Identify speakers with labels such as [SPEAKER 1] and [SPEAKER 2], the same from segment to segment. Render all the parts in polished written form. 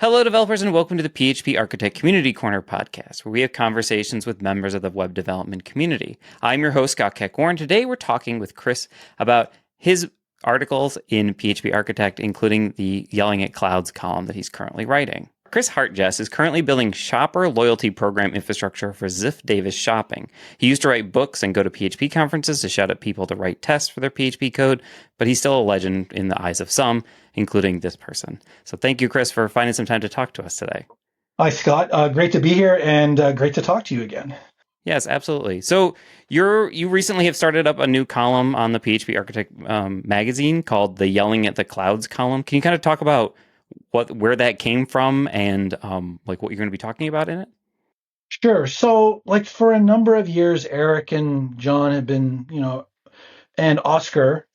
[SPEAKER 1] Hello, developers, and welcome to the PHP Architect Community Corner podcast, where we have conversations with members of the web development community. I'm your host, Scott Keckor, and today we're talking with Chris about his articles in PHP Architect, including the Yelling at Clouds column that he's currently writing. Chris Hartjes is currently building shopper loyalty program infrastructure for Ziff Davis Shopping. He used to write books and go to PHP conferences to shout at people to write tests for their PHP code, but he's still a legend in the eyes of some, including this person. So thank you, Chris, for finding some time to talk to us today.
[SPEAKER 2] Hi, Scott. Great to be here and great to talk to you again.
[SPEAKER 1] Yes, absolutely. So you recently have started up a new column on the PHP Architect magazine called the Yelling at the Clouds column. Can you kind of talk about where that came from and what you're going to be talking about in it?
[SPEAKER 2] Sure. So, for a number of years, Eric and John have been, and Oscar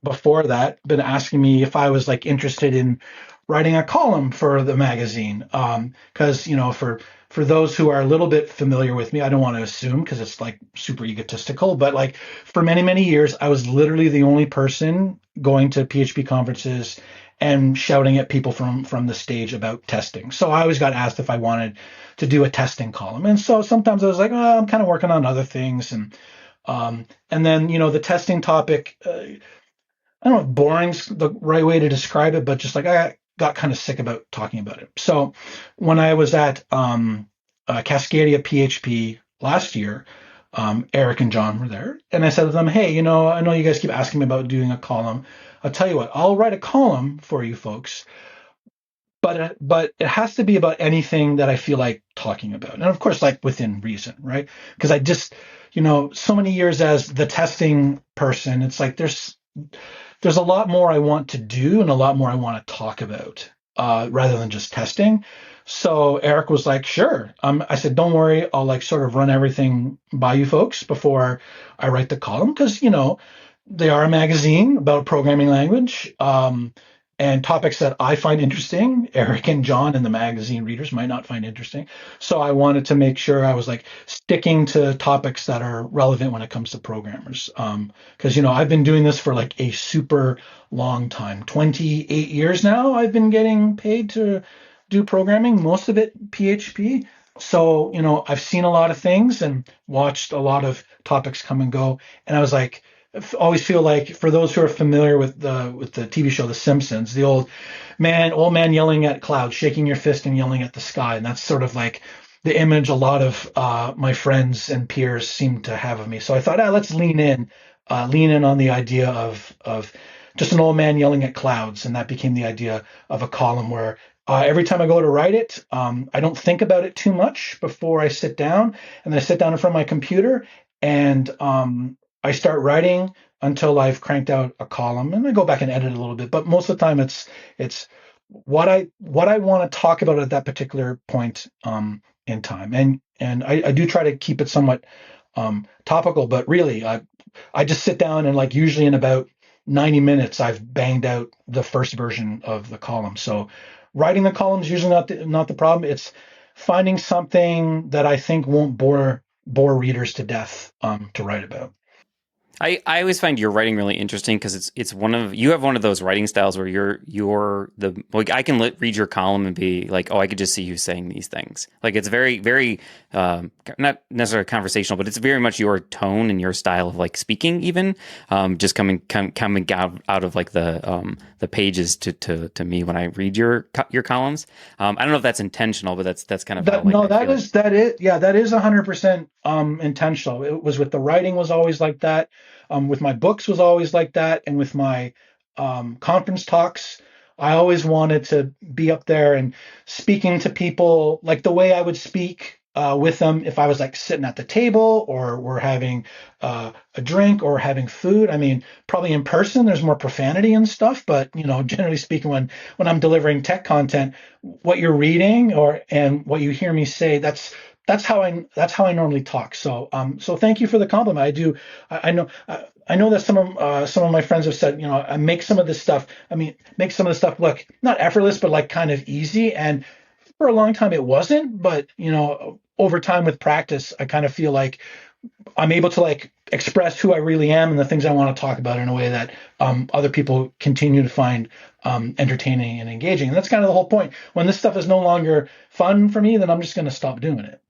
[SPEAKER 2] before that, been asking me if I was interested in writing a column for the magazine. Because for those who are a little bit familiar with me, I don't want to assume because it's super egotistical, but for many, many years, I was literally the only person going to PHP conferences and shouting at people from the stage about testing. So I always got asked if I wanted to do a testing column. And so sometimes I was like, oh, I'm kind of working on other things. And then, the testing topic, I don't know if boring's the right way to describe it, but just I got kind of sick about talking about it. So when I was at Cascadia PHP last year, Eric and John were there. And I said to them, hey, I know you guys keep asking me about doing a column. I'll tell you what, I'll write a column for you folks, but it has to be about anything that I feel like talking about. And of course, within reason, right? Because I just, so many years as the testing person, it's there's a lot more I want to do and a lot more I want to talk about rather than just testing. So Eric was like, sure. I said, don't worry. I'll sort of run everything by you folks before I write the column because, they are a magazine about a programming language and topics that I find interesting. Eric and John and the magazine readers might not find interesting. So I wanted to make sure I was sticking to topics that are relevant when it comes to programmers. Because, I've been doing this for a super long time, 28 years now. I've been getting paid to do programming, most of it PHP. So, I've seen a lot of things and watched a lot of topics come and go. And I was always feel for those who are familiar with the TV show The Simpsons, the old man yelling at clouds, shaking your fist and yelling at the sky, and that's sort of the image a lot of my friends and peers seem to have of me. So I thought, let's lean in on the idea of just an old man yelling at clouds, and that became the idea of a column where every time I go to write it, I don't think about it too much before I sit down, and then I sit down in front of my computer and I start writing until I've cranked out a column, and I go back and edit a little bit. But most of the time, it's what I want to talk about at that particular point in time, and I do try to keep it somewhat topical. But really, I just sit down and usually in about 90 minutes, I've banged out the first version of the column. So writing the column is usually not the problem. It's finding something that I think won't bore readers to death to write about.
[SPEAKER 1] I always find your writing really interesting because you have one of those writing styles where you're I can read your column and be like, oh, I could just see you saying these things. It's very, very not necessarily conversational, but it's very much your tone and your style of speaking, even just coming out of the pages to me when I read your columns. I don't know if that's intentional, but that's kind of
[SPEAKER 2] that. No, that is 100% intentional. It was with the writing was always like that. With my books was always like that, and with my conference talks, I always wanted to be up there and speaking to people the way I would speak with them if I was sitting at the table or we're having a drink or having food. I mean, probably in person there's more profanity and stuff, but generally speaking, when I'm delivering tech content, what you're reading and what you hear me say, that's how I normally talk. So thank you for the compliment. I know that some of my friends have said, I make some of this stuff look not effortless, but kind of easy. And for a long time it wasn't, but over time with practice, I kind of feel like I'm able to express who I really am and the things I want to talk about in a way that other people continue to find entertaining and engaging. And that's kind of the whole point. When this stuff is no longer fun for me, then I'm just going to stop doing it.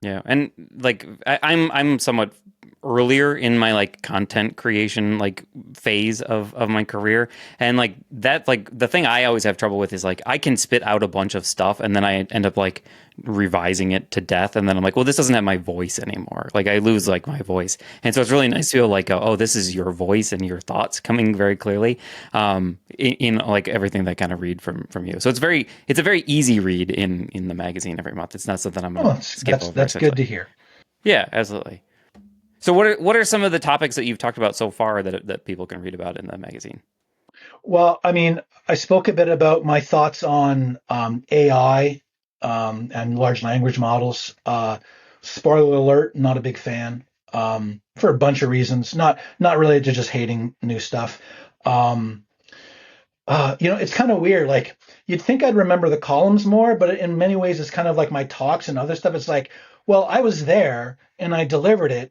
[SPEAKER 1] Yeah, and like I'm somewhat earlier in my like content creation like phase of my career, and like that like the thing I always have trouble with is like I can spit out a bunch of stuff and then I end up like revising it to death, and then I'm like, well, this doesn't have my voice anymore. Like I lose like my voice, and so it's really nice to feel like, oh, this is your voice and your thoughts coming very clearly in like everything that I kind of read from you. So it's a very easy read in the magazine every month. It's not something I'm
[SPEAKER 2] Oh,
[SPEAKER 1] gonna skip over
[SPEAKER 2] that's good
[SPEAKER 1] essentially.
[SPEAKER 2] to hear.
[SPEAKER 1] Yeah, absolutely. So what are some of the topics that you've talked about so far that people can read about in the magazine?
[SPEAKER 2] Well, I mean, I spoke a bit about my thoughts on AI and large language models. Spoiler alert, not a big fan for a bunch of reasons, not related to just hating new stuff. Um, it's kind of weird. Like you'd think I'd remember the columns more, but in many ways, it's kind of like my talks and other stuff. It's like, well, I was there and I delivered it,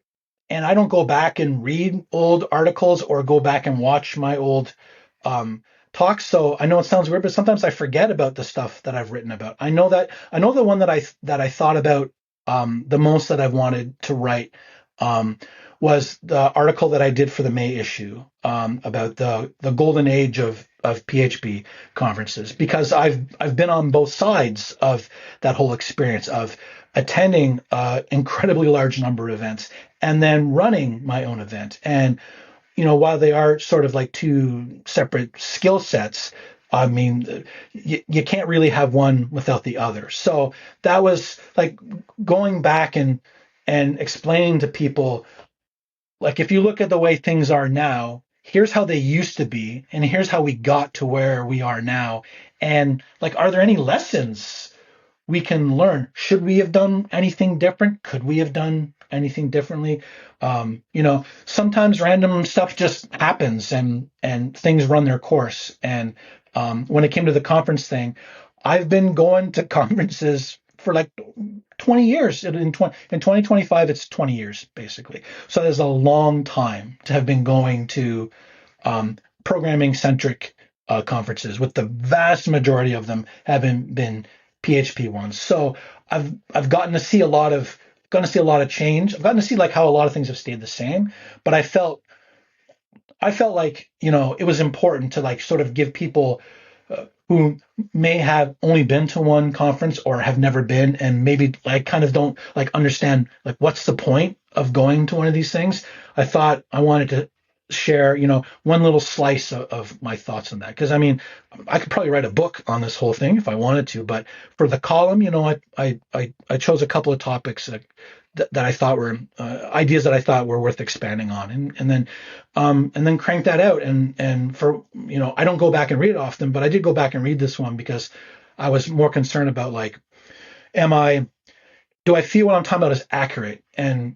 [SPEAKER 2] and I don't go back and read old articles or go back and watch my old um, talks. So I know it sounds weird, but sometimes I forget about the stuff that I've written about. I know the one that I thought about the most that I've wanted to write. Um, was the article that I did for the May issue about the golden age of PHP conferences, because I've been on both sides of that whole experience of attending an incredibly large number of events and then running my own event. And while they are sort of like two separate skill sets, I mean, you can't really have one without the other. So that was like going back and explaining to people, like, if you look at the way things are now, here's how they used to be, and here's how we got to where we are now. And like, are there any lessons we can learn? Should we have done anything different? Could we have done anything differently? Sometimes random stuff just happens and things run their course. And when it came to the conference thing, I've been going to conferences for like 20 years. In 2025, it's 20 years basically. So there's a long time to have been going to programming centric conferences, with the vast majority of them having been PHP ones. So I've gotten to see a lot of change. I've gotten to see like how a lot of things have stayed the same, but I felt like it was important to like sort of give people who may have only been to one conference or have never been, and maybe like kind of don't like understand like what's the point of going to one of these things. I thought I wanted to share one little slice of my thoughts on that, because I mean, I could probably write a book on this whole thing if I wanted to, but for the column, I chose a couple of topics that I thought were ideas that I thought were worth expanding on, and then crank that out. And for I don't go back and read it often, but I did go back and read this one because I was more concerned about like, am I do I feel what I'm talking about is accurate? And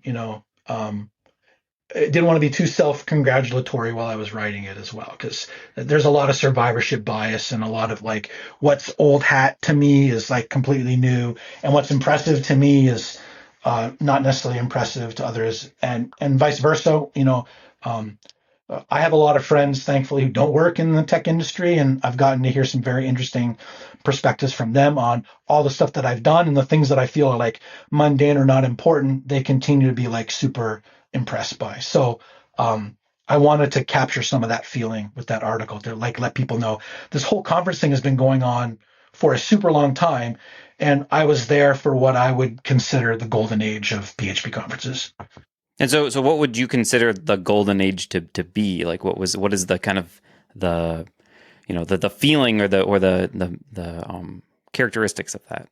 [SPEAKER 2] I didn't want to be too self-congratulatory while I was writing it as well, because there's a lot of survivorship bias and a lot of like, what's old hat to me is like completely new, and what's impressive to me is not necessarily impressive to others, and vice versa. Um, I have a lot of friends, thankfully, who don't work in the tech industry, and I've gotten to hear some very interesting perspectives from them on all the stuff that I've done, and the things that I feel are like mundane or not important, they continue to be like super impressed by. So I wanted to capture some of that feeling with that article to like let people know this whole conference thing has been going on for a super long time, and I was there for what I would consider the golden age of PHP conferences.
[SPEAKER 1] And so what would you consider the golden age to be? Like what is the kind of the the feeling or the characteristics of that?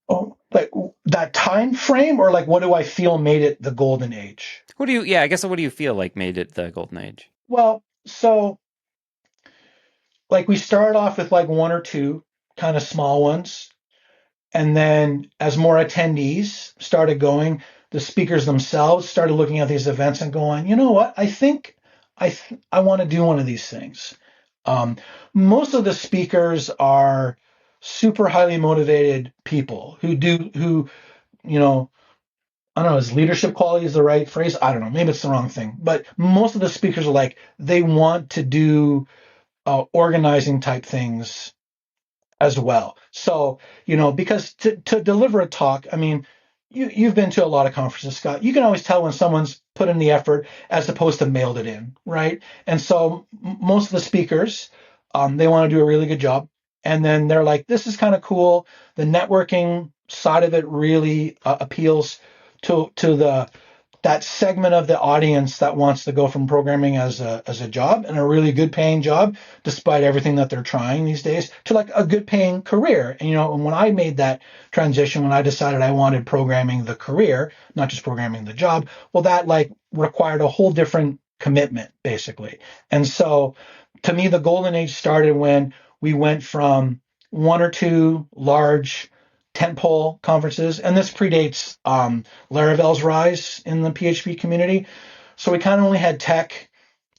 [SPEAKER 2] Oh, like that time frame, or like what do I feel made it the golden age?
[SPEAKER 1] I guess what do you feel like made it the golden age?
[SPEAKER 2] Well, so like we started off with like one or two kind of small ones, and then as more attendees started going, the speakers themselves started looking at these events and going, you know what? I think I want to do one of these things. Um, Most of the speakers are super highly motivated people who you know I don't know, is leadership quality is the right phrase? I don't know. Maybe it's the wrong thing. But most of the speakers are like, they want to do organizing type things as well. So, because to deliver a talk, I mean, you've been to a lot of conferences, Scott. You can always tell when someone's put in the effort as opposed to mailed it in, right? And so most of the speakers, they want to do a really good job. And then they're like, this is kind of cool. The networking side of it really appeals to the that segment of the audience that wants to go from programming as a job and a really good paying job, despite everything that they're trying these days, to like a good paying career. And when I made that transition, when I decided I wanted programming the career, not just programming the job, well, that like required a whole different commitment, basically. And so to me, the golden age started when we went from one or two large tentpole conferences, and this predates Laravel's rise in the PHP community. So we kind of only had tech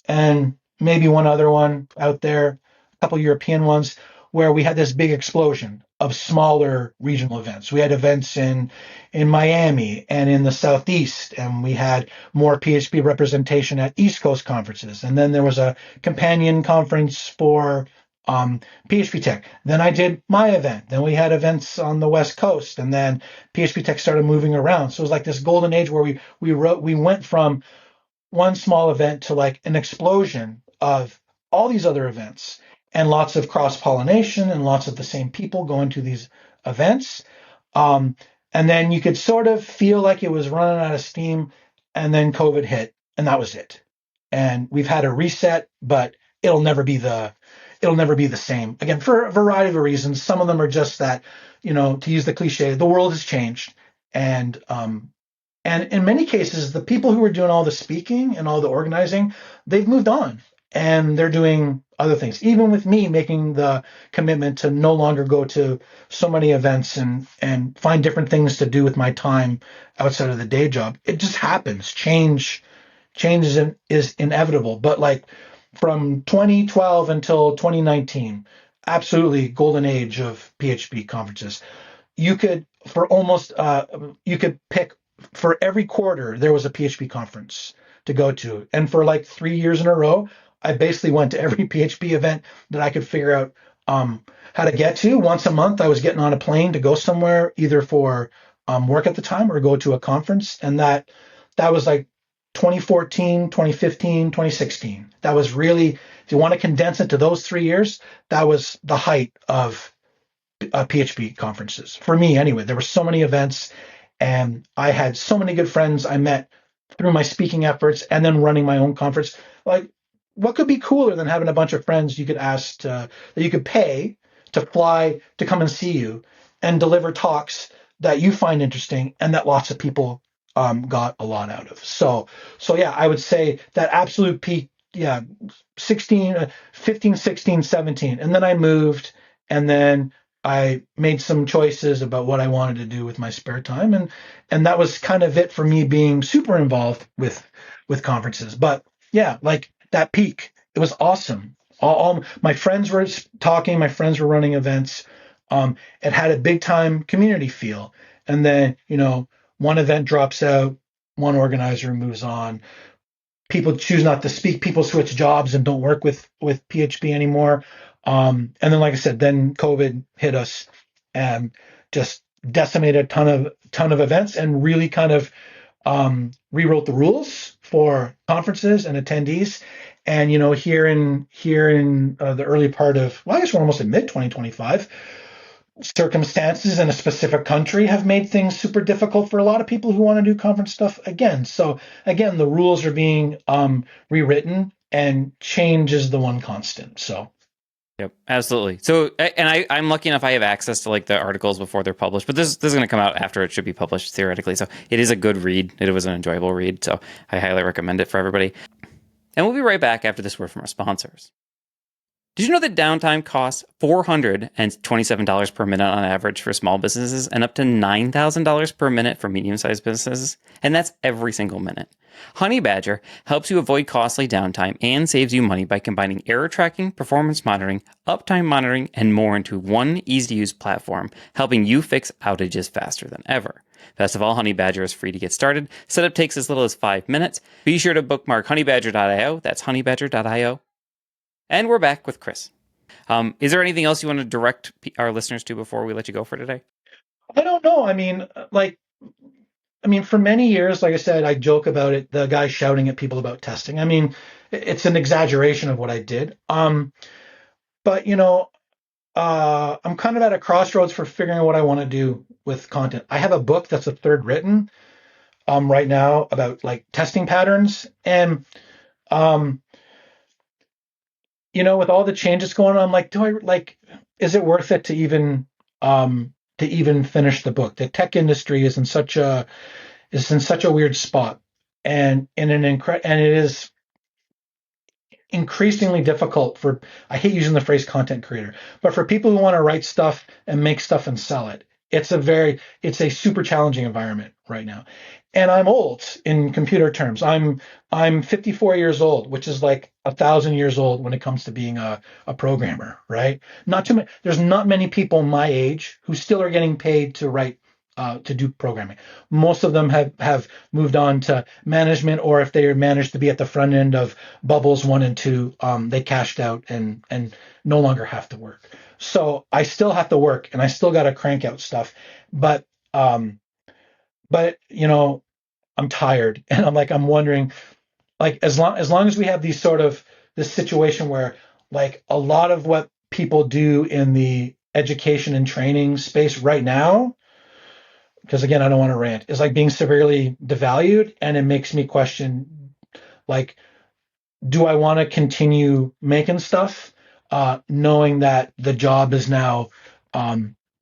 [SPEAKER 2] and maybe one other one out there, a couple European ones, where we had this big explosion of smaller regional events. We had events in Miami and in the Southeast, and we had more PHP representation at East Coast conferences. And then there was a companion conference for PHP Tech. Then I did my event. Then we had events on the West Coast, and then PHP Tech started moving around. So it was like this golden age where we went from one small event to like an explosion of all these other events and lots of cross pollination and lots of the same people going to these events. Um, and then you could sort of feel like it was running out of steam, and then COVID hit, and that was it. And we've had a reset, but it'll never be the it'll never be the same again for a variety of reasons. Some of them are just that, to use the cliche, the world has changed, and in many cases, the people who were doing all the speaking and all the organizing, they've moved on and they're doing other things. Even with me making the commitment to no longer go to so many events and find different things to do with my time outside of the day job, it just happens. Change is inevitable. But like from 2012 until 2019, absolutely golden age of PHP conferences. You could for almost you could pick for every quarter there was a PHP conference to go to, and for like 3 years in a row, I basically went to every PHP event that I could figure out how to get to. Once a month, I was getting on a plane to go somewhere, either for work at the time or go to a conference, and that was like 2014, 2015, 2016. That was really, if you want to condense it to those 3 years, that was the height of PHP conferences for me. Anyway, there were so many events, and I had so many good friends I met through my speaking efforts and then running my own conference. Like, what could be cooler than having a bunch of friends you could that you could pay to fly to come and see you and deliver talks that you find interesting and that lots of people got a lot out of. So yeah, I would say that absolute peak, yeah, 15, 16, 17. And then I moved, and then I made some choices about what I wanted to do with my spare time, and that was kind of it for me being super involved with conferences. But yeah, like that peak, it was awesome. All my friends were talking, my friends were running events. It had a big time community feel, and then one event drops out, one organizer moves on, people choose not to speak, people switch jobs and don't work with PHP anymore. And then, like I said, then COVID hit us and just decimated a ton of events and really kind of rewrote the rules for conferences and attendees. And here in the early part of, well, I guess we're almost in mid 2025. Circumstances in a specific country have made things super difficult for a lot of people who want to do conference stuff again. So again, the rules are being rewritten, and change is the one constant. So
[SPEAKER 1] Yep, absolutely. So, and I'm lucky enough I have access to like the articles before they're published, but this is going to come out after it should be published theoretically. So it is a good read. It was an enjoyable read. So I highly recommend it for everybody. And we'll be right back after this word from our sponsors. Did you know that downtime costs $427 per minute on average for small businesses and up to $9,000 per minute for medium-sized businesses? And that's every single minute. Honey Badger helps you avoid costly downtime and saves you money by combining error tracking, performance monitoring, uptime monitoring, and more into one easy-to-use platform, helping you fix outages faster than ever. Best of all, Honey Badger is free to get started. Setup takes as little as 5 minutes. Be sure to bookmark honeybadger.io. That's honeybadger.io. And we're back with Chris. Is there anything else you want to direct our listeners to before we let you go for today?
[SPEAKER 2] I don't know. For many years, like I said, I joke about it, the guy shouting at people about testing. I mean, it's an exaggeration of what I did. But I'm kind of at a crossroads for figuring out what I want to do with content. I have a book that's a third written right now about like testing patterns. And with all the changes going on, I'm like, is it worth it to even finish the book? The tech industry is in such a weird spot, and it is increasingly difficult for, I hate using the phrase content creator, but for people who want to write stuff and make stuff and sell it, it's a super challenging environment right now. And I'm old in computer terms. I'm 54 years old, which is like 1,000 years old when it comes to being a programmer, right? Not too many. There's not many people my age who still are getting paid to write to do programming. Most of them have moved on to management, or if they managed to be at the front end of bubbles 1 and 2, they cashed out and no longer have to work. So I still have to work, and I still got to crank out stuff, but I'm tired, and I'm wondering, like, as long as we have this situation where like a lot of what people do in the education and training space right now, because again, I don't want to rant, is like being severely devalued, and it makes me question, like, do I want to continue making stuff, knowing that the job is now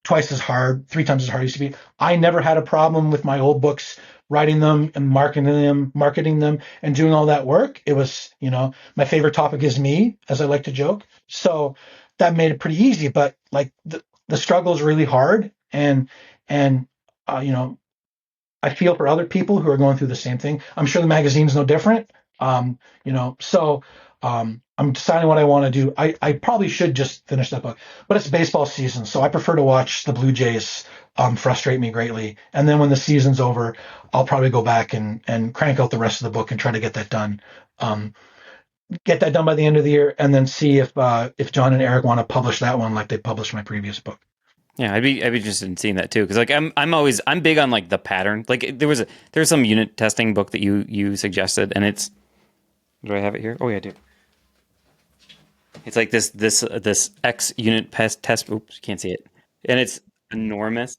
[SPEAKER 2] twice as hard, 3 times as hard as it used to be. I never had a problem with my old books, writing them and marketing them and doing all that work. It was, my favorite topic is me, as I like to joke. So that made it pretty easy, but like the struggle is really hard. And I feel for other people who are going through the same thing. I'm sure the magazine's no different. I'm deciding what I want to do. I probably should just finish that book, but it's baseball season, so I prefer to watch the Blue Jays frustrate me greatly. And then when the season's over, I'll probably go back and crank out the rest of the book and try to get that done. Get that done by the end of the year, and then see if John and Eric want to publish that one like they published my previous book.
[SPEAKER 1] Yeah, I'd be interested in seeing that too, because like I'm big on like the pattern. Like there's some unit testing book that you suggested, and it's, do I have it here? Oh yeah, I do. It's like this X unit test. Oops, you can't see it, and it's enormous.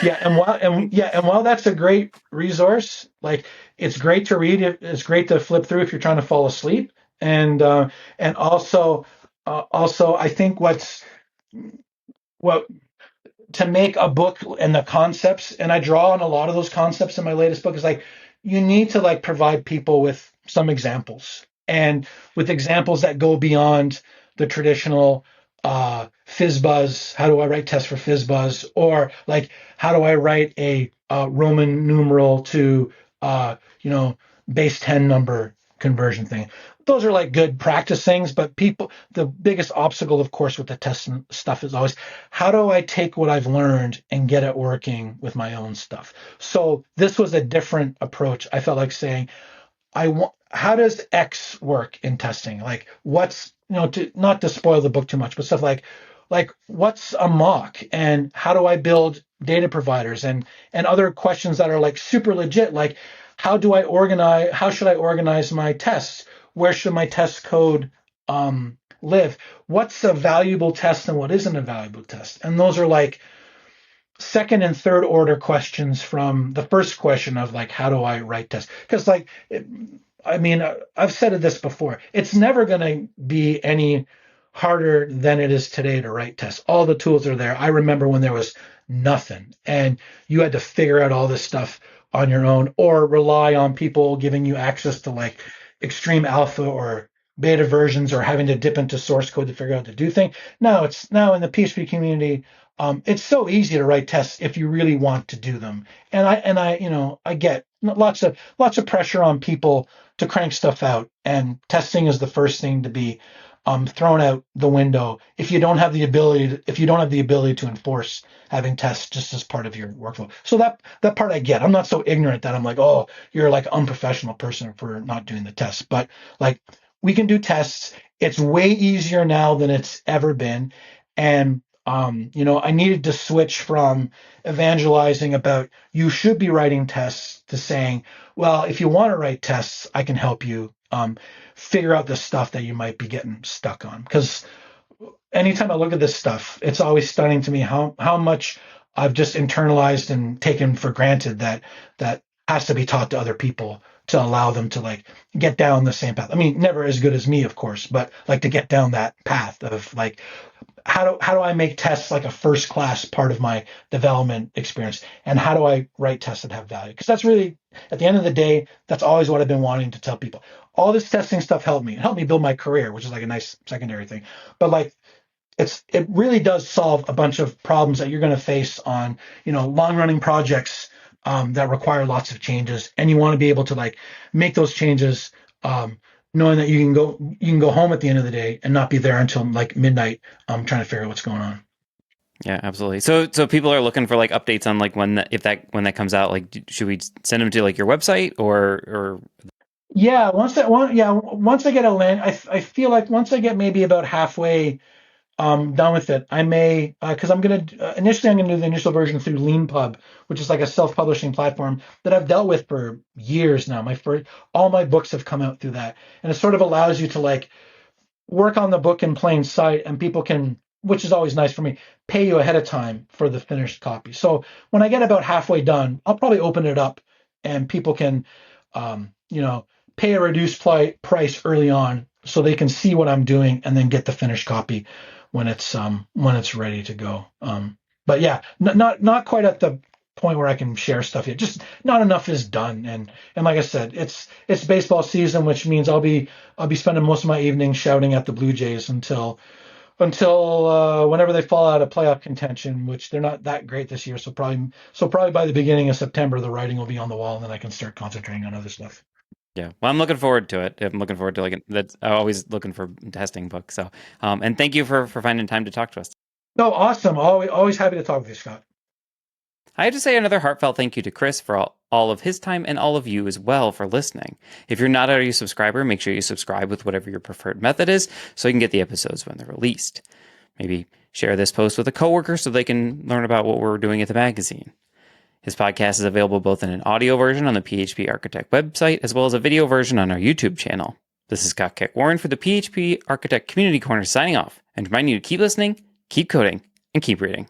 [SPEAKER 2] Yeah, and while that's a great resource, like it's great to read. It's great to flip through if you're trying to fall asleep, and also I think what to make a book and the concepts, and I draw on a lot of those concepts in my latest book, is like you need to like provide people with some examples, and with examples that go beyond the traditional FizzBuzz. How do I write tests for FizzBuzz? Or like, how do I write a Roman numeral to base 10 number conversion thing? Those are like good practice things, but the biggest obstacle, of course, with the testing stuff is always, how do I take what I've learned and get it working with my own stuff? So this was a different approach. I felt like saying, how does X work in testing? Like what's, not to spoil the book too much, but stuff like what's a mock, and how do I build data providers, and other questions that are like super legit, like how should I organize my tests? Where should my test code live? What's a valuable test and what isn't a valuable test? And those are like second and third order questions from the first question of like, how do I write tests? Because I've said this before. It's never going to be any harder than it is today to write tests. All the tools are there. I remember when there was nothing, and you had to figure out all this stuff on your own, or rely on people giving you access to like extreme alpha or beta versions, or having to dip into source code to figure out to do things. Now in the PHP community, it's so easy to write tests if you really want to do them. And I get lots of pressure on people to crank stuff out, and testing is the first thing to be thrown out the window if you don't have the ability to enforce having tests just as part of your workflow. So that part I get. I'm not so ignorant that I'm like, oh, you're like an unprofessional person for not doing the tests. But like, we can do tests. It's way easier now than it's ever been. And I needed to switch from evangelizing about you should be writing tests to saying, well, if you want to write tests, I can help you figure out the stuff that you might be getting stuck on. Because anytime I look at this stuff, it's always stunning to me how much I've just internalized and taken for granted that has to be taught to other people to allow them to like get down the same path. I mean, never as good as me, of course, but like to get down that path of like how do I make tests like a first class part of my development experience, and how do I write tests that have value? Because that's really, at the end of the day, that's always what I've been wanting to tell people. All this testing stuff helped me. It helped me build my career, which is like a nice secondary thing. But like it really does solve a bunch of problems that you're going to face on long running projects that require lots of changes, and you want to be able to like make those changes, knowing that you can go home at the end of the day and not be there until like midnight trying to figure out what's going on.
[SPEAKER 1] Yeah, absolutely. So people are looking for like updates on like when that comes out. Like, should we send them to like your website or?
[SPEAKER 2] Yeah, once I get a land, I feel like once I get maybe about halfway done with it, I may, because initially I'm gonna do the initial version through LeanPub, which is like a self-publishing platform that I've dealt with for years now. All my books have come out through that, and it sort of allows you to like work on the book in plain sight, and people can, which is always nice for me, pay you ahead of time for the finished copy. So when I get about halfway done, I'll probably open it up, and people can, pay a reduced price early on, so they can see what I'm doing, and then get the finished copy when it's ready to go. But yeah, not quite at the point where I can share stuff yet. Just not enough is done, and like I said, it's baseball season, which means I'll be spending most of my evenings shouting at the Blue Jays until whenever they fall out of playoff contention, which they're not that great this year. So probably by the beginning of September, the writing will be on the wall, and then I can start concentrating on other stuff.
[SPEAKER 1] Yeah, well, I'm looking forward to it. I'm looking forward to like that's I'm always looking for testing books. So, and thank you for finding time to talk to us.
[SPEAKER 2] No, awesome. Always happy to talk with you, Scott.
[SPEAKER 1] I have to say another heartfelt thank you to Chris for all of his time and all of you as well for listening. If you're not already a subscriber, make sure you subscribe with whatever your preferred method is so you can get the episodes when they're released. Maybe share this post with a coworker so they can learn about what we're doing at the magazine. His podcast is available both in an audio version on the PHP Architect website as well as a video version on our YouTube channel. This is Scott Keck-Warren for the PHP Architect Community Corner signing off, and reminding you to keep listening, keep coding, and keep reading.